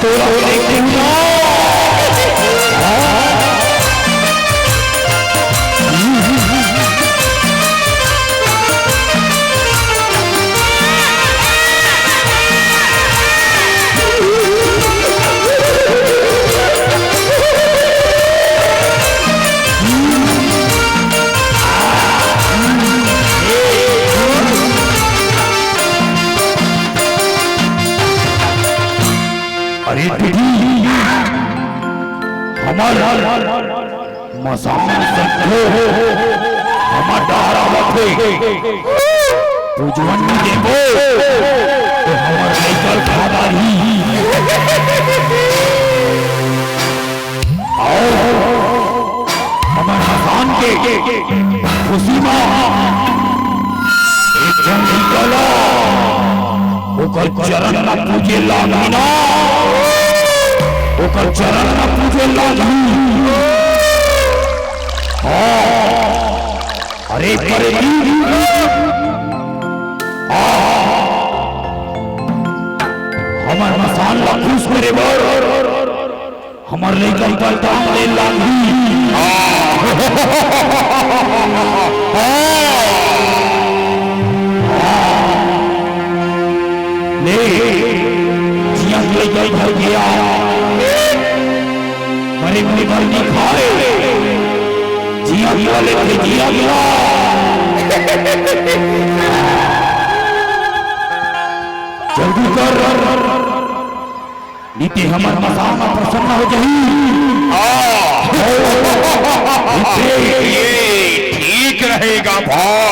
তোরা দেখতে না अरे दीदी हमारा मसाला हो हमारा डारा मथे तुझवन नहीं देखो तो हमारे लेकर खादारी आओ हमारे हसान के खुशी में एक जन निकला ओकर चरण ना पूजे लागी ना ओकर चरण ना पूजे लागी अरे पर हमार मसान ला खुश करे बर हमार लेकर पर दाम ले लागी ले जिया ले जाई गया मरे मरे घर नहीं खाए जिया गया लेके जिया गया जल्दी कर नीति हमार मसाला प्रसन्न हो जाई ये ठीक रहेगा भाई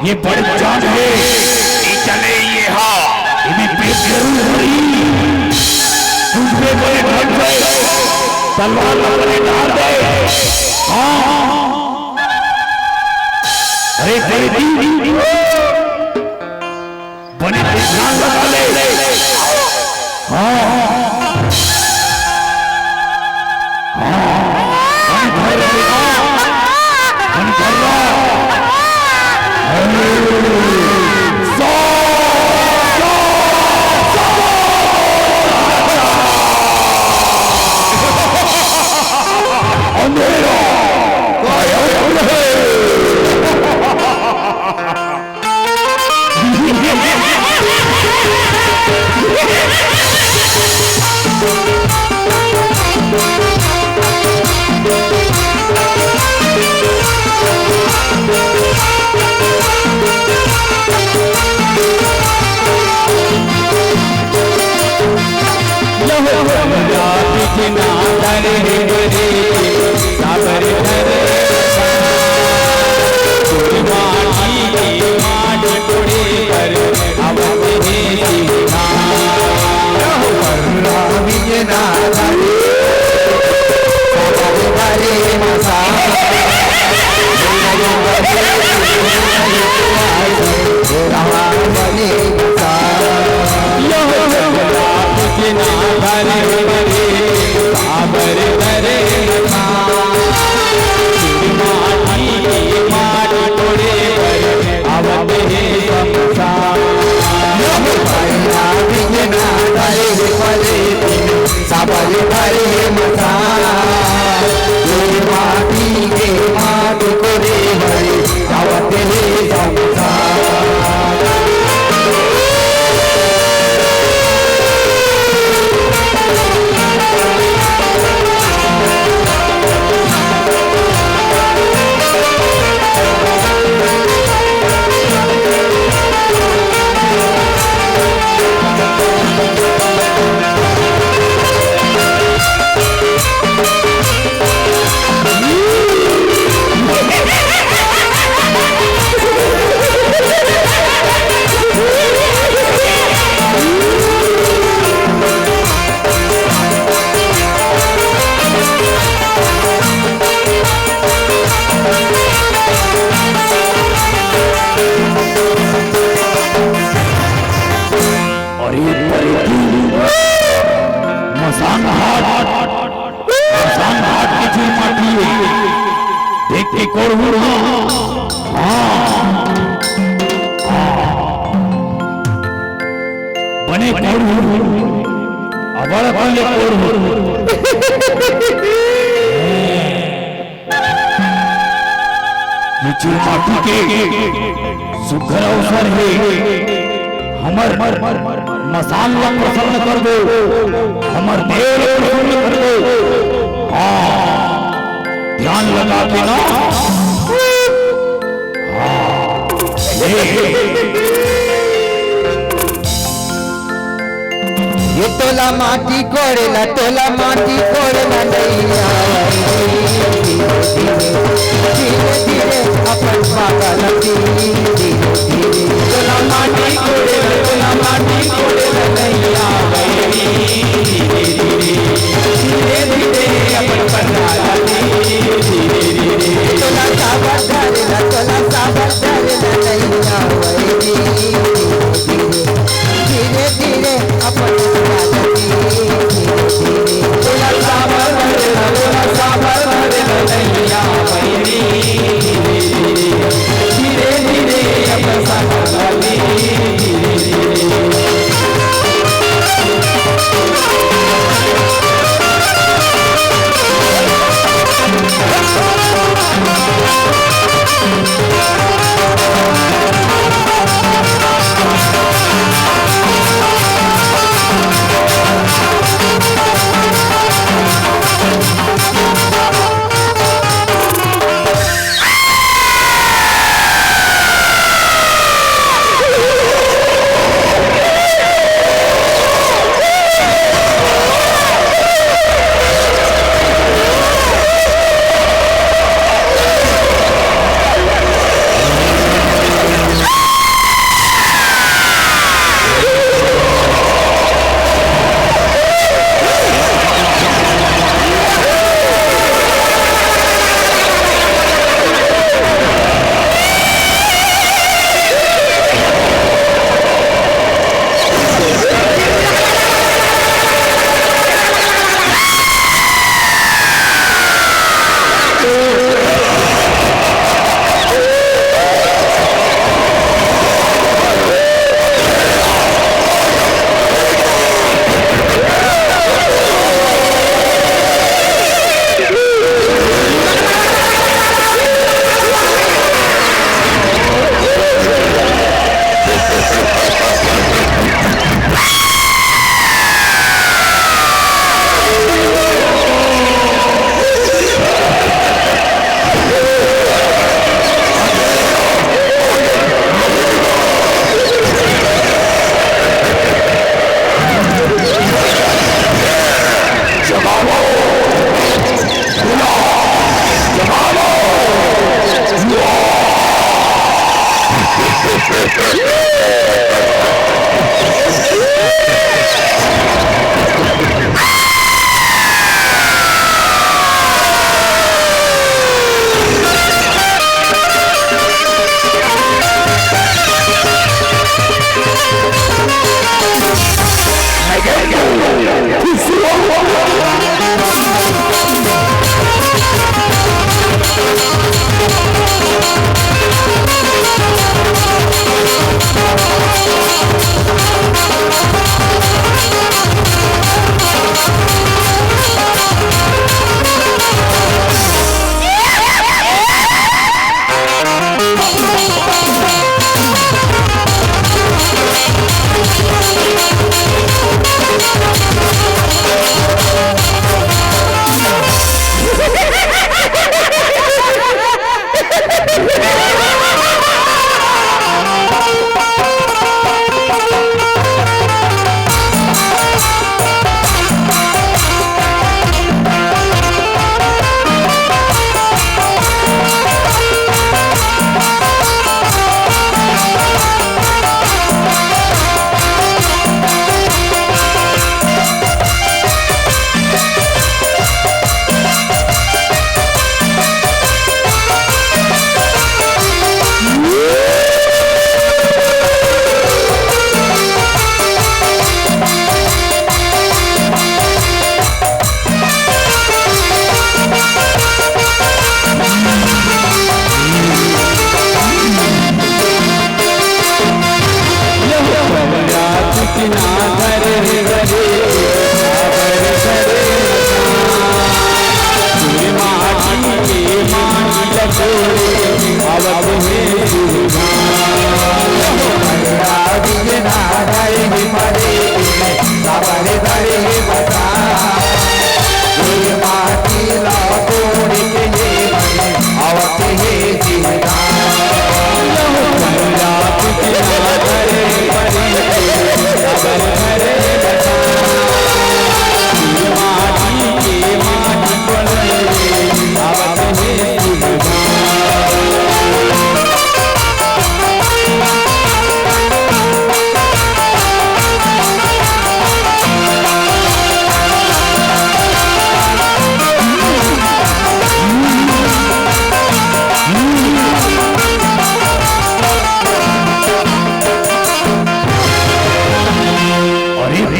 ये बड़ी जान है चले ये हाँ इन्हें पेट जरूर भरी तुझे बड़े घर पे तलवार लगे डाल दे अरे बड़े दीदी बड़े ध्यान लगा ले করবো না। মানে করবো আবার করলে করবো। नीचे माटी के सुघर अवसर है हमर मसान ला प्रसन्न कर दो, हमर देव प्रसन्न कर दो। हाँ ध्यान लगा के ना। ये तोला माटी कोड़ेला नैया धीरे धीरे अपन पागल धीरे धीरे तोला माटी कोड़ेला नैया धीरे धीरे अपन पागल धीरे धीरे तोला साबर धरेला नैया धीरे धीरे अपन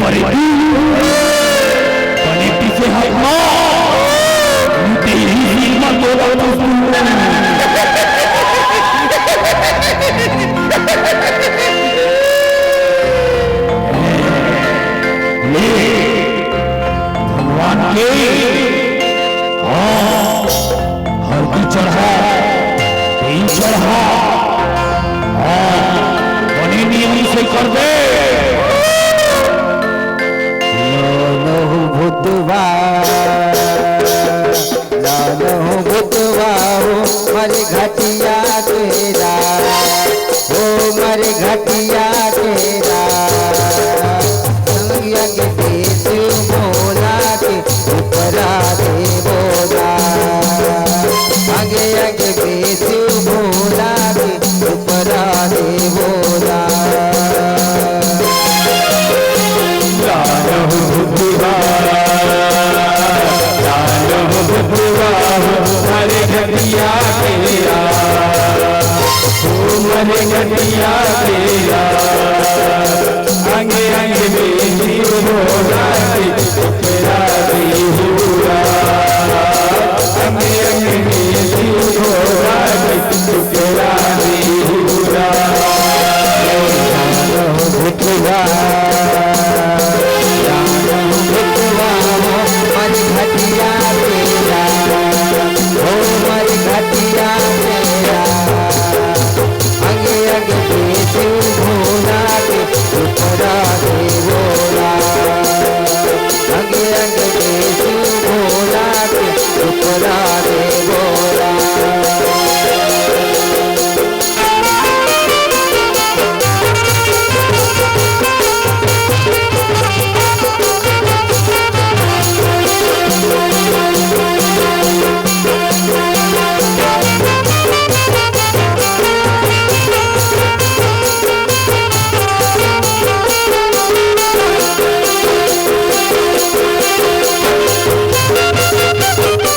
मरे बने पीछे हाथ मार तेरी हिम्मत होगा भगवान के हल्दी चढ़ा तेल चढ़ा बने नियम से कर दे लालो भूतवा हो मर घटिया तेरा हो मर घटिया